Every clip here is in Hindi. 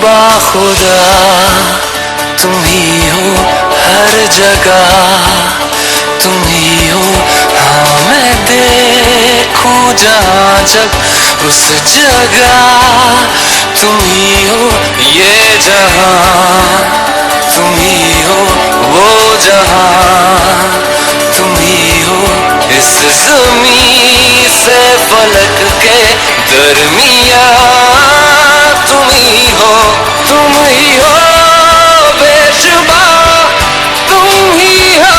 बाखुदा तुम ही हो हर जगह, तुम ही हो। हाँ मैं देखूं जहाँ जब उस जगह तुम ही हो। ये जहाँ तुम ही हो, वो जहाँ तुम ही हो। इस ज़मीं से फलक के दरमियाँ तुम ही हो, तुम ही हो बेशुबा, तुम ही हो,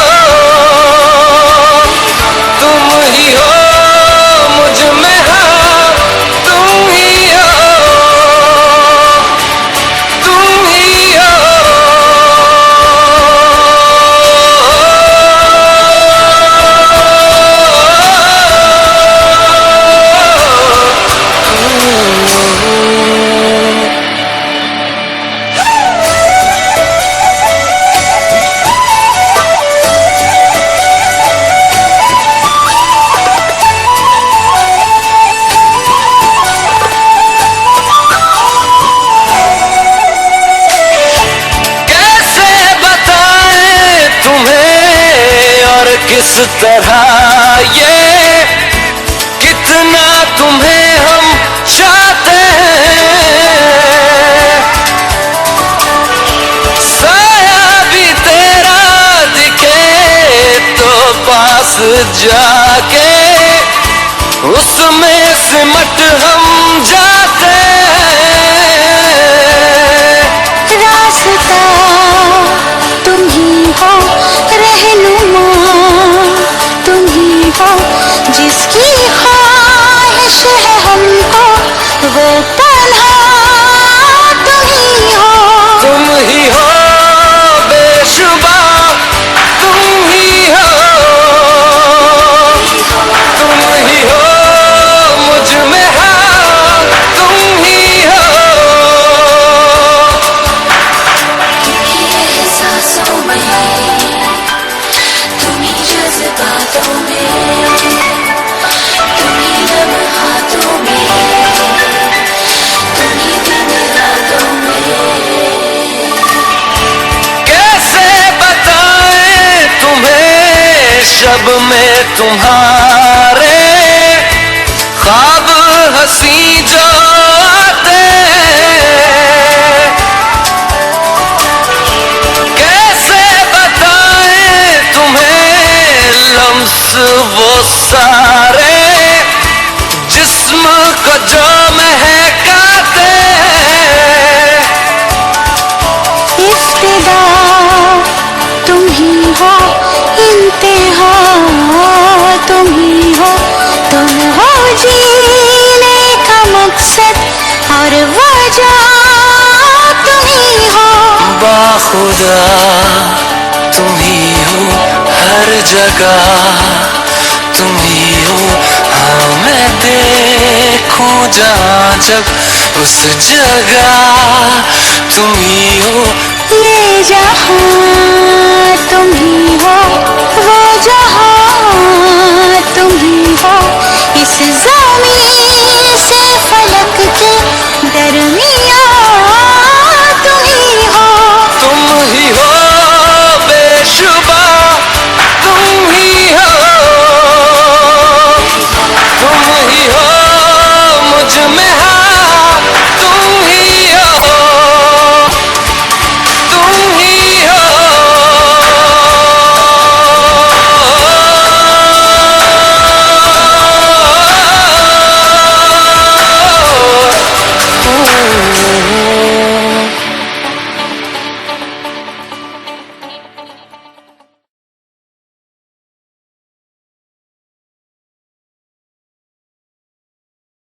तुम ही हो मुझ में, हाँ तुम ही हो, तुम ही हो। किस तरह ये कितना तुम्हें हम चाहते हैं, साया भी तेरा दिखे तो पास जाके उसमें सिमट हम जाते हैं। रास्ता तुम ही हो, रहनुमा तुम ही हो, जिसकी ख्वाहिश है हमको वो तन्हा तुम ही हो। तुम ही हो बेशुबा, तुम ही हो, तुम ही हो मुझ में, हाँ तुम ही हो। एहसासों में तुम ही जज्बातों में, तुम ही लम्हातों में, तुम ही दिन रातों में। कैसे बताएं तुम्हें शब में तुम्हारे ख्वाब हंसी जो आते, कैसे बताएं तुम्हें लम्स वो सारे जिस्म को जो महकाते। इब्तिदा तुम ही हो, इंतहा तुम ही हो, तुम हो जीने का मकसद और वजह तुम ही हो। बाखुदा तुम ही हो हर जगह, तुम ही हो। हाँ मैं देखूं जहाँ जब उस जगह तुम ही हो। ये जहाँ तुम ही हो, वो जहाँ तुम ही हो, इस